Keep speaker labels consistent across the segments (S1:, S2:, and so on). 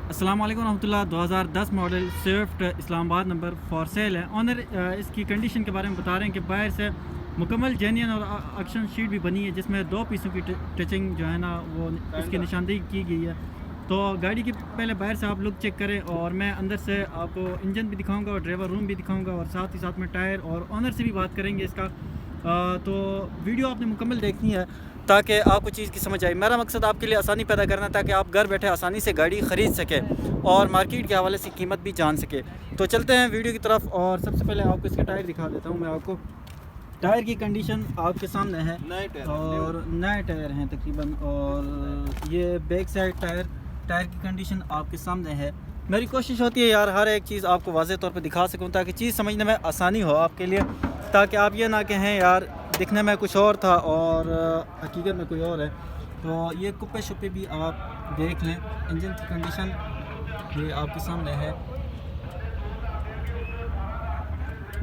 S1: السلام علیکم ورحمۃ اللہ. 2010 ماڈل سوئفٹ اسلام آباد نمبر فار سیل ہے. آنر اس کی کنڈیشن کے بارے میں بتا رہے ہیں کہ باہر سے مکمل جینین اور ایکشن شیٹ بھی بنی ہے، جس میں 2 پیسوں کی ٹچنگ جو ہے نا وہ اس کی نشاندہی کی گئی ہے. تو گاڑی کی پہلے باہر سے آپ لک چیک کریں، اور میں اندر سے آپ کو انجن بھی دکھاؤں گا اور ڈرائیور روم بھی دکھاؤں گا، اور ساتھ ہی ساتھ میں ٹائر اور آنر سے بھی بات کریں گے اس کا. تو ویڈیو آپ نے مکمل دیکھنی ہے تاکہ آپ کو چیز کی سمجھ آئے. میرا مقصد آپ کے لیے آسانی پیدا کرنا تاکہ آپ گھر بیٹھے آسانی سے گاڑی خرید سکیں اور مارکیٹ کے حوالے سے قیمت بھی جان سکے. تو چلتے ہیں ویڈیو کی طرف، اور سب سے پہلے آپ کو اس کے ٹائر دکھا دیتا ہوں. میں آپ کو ٹائر کی کنڈیشن آپ کے سامنے ہے، اور نئے ٹائر ہیں تقریباً. اور یہ بیک سائڈ ٹائر کی کنڈیشن آپ کے سامنے ہے. میری کوشش ہوتی ہے یار ہر ایک چیز آپ کو واضح طور پہ دکھا سکوں تاکہ چیز سمجھنے میں آسانی ہو آپ کے لیے، تاکہ آپ یہ نہ کہیں یار دکھنے میں کچھ اور تھا اور حقیقت میں کوئی اور ہے. تو یہ کپے شپے بھی آپ دیکھ لیں. انجن کی کنڈیشن یہ آپ کے سامنے ہے.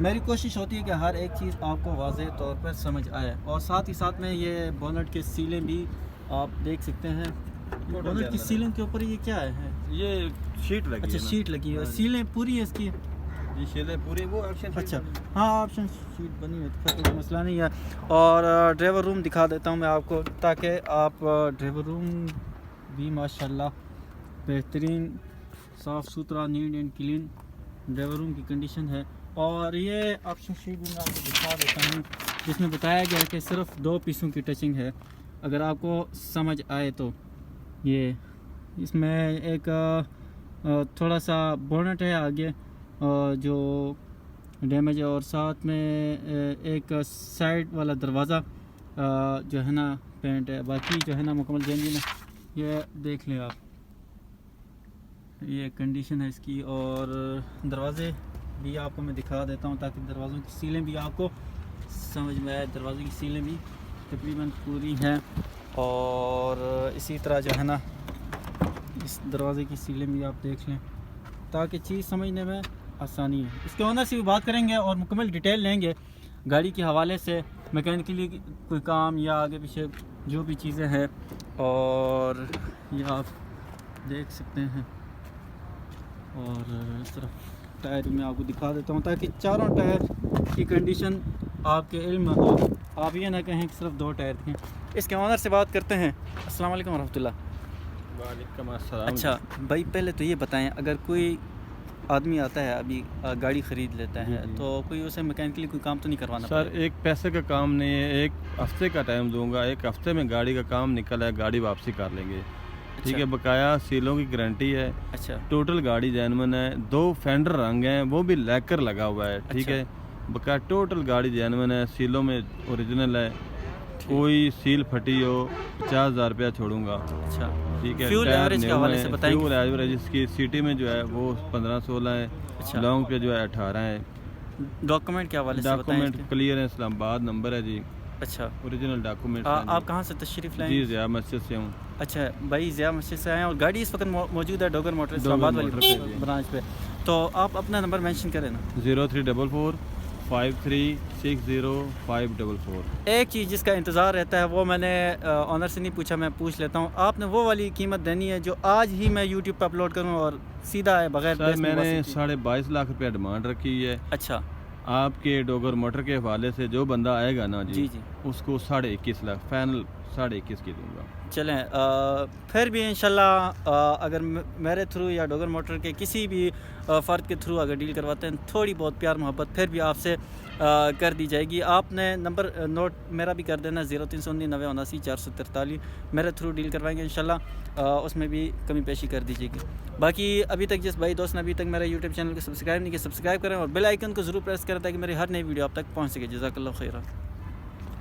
S1: میری کوشش ہوتی ہے کہ ہر ایک چیز آپ کو واضح طور پر سمجھ آئے، اور ساتھ ہی ساتھ میں یہ بونٹ کے سیلیں بھی آپ دیکھ سکتے ہیں. بونٹ کی سیلنگ کے اوپر یہ کیا ہے؟
S2: یہ شیٹ لگی ہے.
S1: اچھا شیٹ لگی ہے. سیلیں پوری ہے اس کی؟
S2: یہ شیلیں پوری وہ آپشن.
S1: اچھا ہاں آپشن شیٹ بنی ہوئی ہے، کوئی مسئلہ نہیں ہے. اور ڈرائیور روم دکھا دیتا ہوں میں آپ کو تاکہ آپ ڈرائیور روم بھی ماشاءاللہ بہترین صاف ستھرا نیٹ اینڈ کلین ڈرائیور روم کی کنڈیشن ہے. اور یہ آپشن شیٹ بھی میں آپ کو دکھا دیتا ہوں جس میں بتایا گیا ہے کہ صرف 2 پیسوں کی ٹچنگ ہے. اگر آپ کو سمجھ آئے تو یہ اس میں ایک تھوڑا سا بونٹ ہے آگے جو ڈیمیج ہے، اور ساتھ میں ایک سائڈ والا دروازہ جو ہے نا پینٹ ہے. باقی جو ہے نا مکمل جینین ہے. یہ دیکھ لیں آپ، یہ کنڈیشن ہے اس کی. اور دروازے بھی آپ کو میں دکھا دیتا ہوں تاکہ دروازوں کی سیلیں بھی آپ کو سمجھ میں آئے. دروازے کی سیلیں بھی تقریباً پوری ہیں، اور اسی طرح جو ہے نا اس دروازے کی سیلیں بھی آپ دیکھ لیں تاکہ چیز سمجھنے میں آسانی ہے. اس کے اونر سے بھی بات کریں گے اور مکمل ڈیٹیل لیں گے گاڑی کے حوالے سے، میکینکلی کوئی کام یا آگے پیچھے جو بھی چیزیں ہیں. اور یہ آپ دیکھ سکتے ہیں. اور اس طرف ٹائر میں آپ کو دکھا دیتا ہوں تاکہ چاروں ٹائر کی کنڈیشن آپ کے علم میں ہو، آپ یہ نہ کہیں کہ صرف 2 ٹائر تھیں. اس کے اونر سے بات کرتے ہیں. السلام علیکم ورحمۃ اللہ.
S2: وعلیکم السلام.
S1: اچھا بھائی پہلے تو یہ بتائیں، اگر کوئی آدمی آتا ہے ابھی گاڑی خرید لیتا ہے تو کوئی اسے میکینکلی کوئی کام تو نہیں کروانا
S2: سر؟ ایک پیسے کا کام نہیں ہے، 1 ہفتے کا ٹائم دوں گا. 1 ہفتے میں گاڑی کا کام نکل ہے، گاڑی واپسی کر لیں گے. ٹھیک ہے، بقایا سیلوں کی گارنٹی ہے.
S1: اچھا
S2: ٹوٹل گاڑی جینون ہے. 2 فینڈر رنگ ہیں، وہ بھی لیکر لگا ہوا ہے. ٹھیک ہے، بقایا ٹوٹل گاڑی جینون ہے. سیلوں میں اوریجنل ہے. کوئی سیل پھٹی ہو 50,000 روپیہ چھوڑوں گا.
S1: اچھا
S2: ٹھیک ہے.
S1: فیول ایوریج کے حوالے سے بتائیں.
S2: فیول ایوریج اس کی سٹی میں جو ہے وہ 15-16 ہے. لانگ پہ جو ہے 18 ہے.
S1: ڈاکومنٹ کے حوالے سے
S2: ڈاکومنٹ کلیئر ہے. اسلام آباد نمبر ہے جی.
S1: اچھا
S2: اوریجنل ڈاکومنٹ.
S1: آپ کہاں سے تشریف لائیں؟
S2: جی ضیاء مسجد سے ہوں.
S1: اچھا بھائی ضیاء مسجد سے آئے ہیں، اور گاڑی اس وقت موجود ہے ڈوگر موٹر اسلام آباد والی برانچ پہ. تو آپ اپنا نمبر مینشن کریں نا.
S2: 0344 5360
S1: ایک چیز جس کا انتظار رہتا ہے وہ میں نے آنر سے نہیں پوچھا، میں پوچھ لیتا ہوں. آپ نے وہ والی قیمت دینی ہے جو آج ہی میں یوٹیوب پہ اپلوڈ کروں اور سیدھا ہے بغیر.
S2: سر میں نے 22.5 لاکھ روپیہ ڈیمانڈ رکھی ہے.
S1: اچھا
S2: آپ کے ڈوگر موٹر کے حوالے سے جو بندہ آئے گا نا جی اس کو 21.5 لاکھ فائنل 21.5 کی دوں گا. چلیں
S1: پھر بھی انشاءاللہ اگر میرے تھرو یا ڈوگر موٹر کے کسی بھی فرد کے تھرو اگر ڈیل کرواتے ہیں تھوڑی بہت پیار محبت پھر بھی آپ سے کر دی جائے گی. آپ نے نمبر نوٹ میرا بھی کر دینا 0319 443 میرے تھرو ڈیل کروائیں گے انشاءاللہ. اس میں بھی کمی پیشی کر دیجیے گی. باقی ابھی تک جس بھائی دوست نے ابھی تک میرا یوٹیوب چینل کو سبسکرائب نہیں کیا، سبسکرائب کریں اور بیل آئیکن کو ضرور پریس کریں تاکہ میری ہر نئی ویڈیو آپ تک پہنچ سکے. جزاک اللہ خیرہ.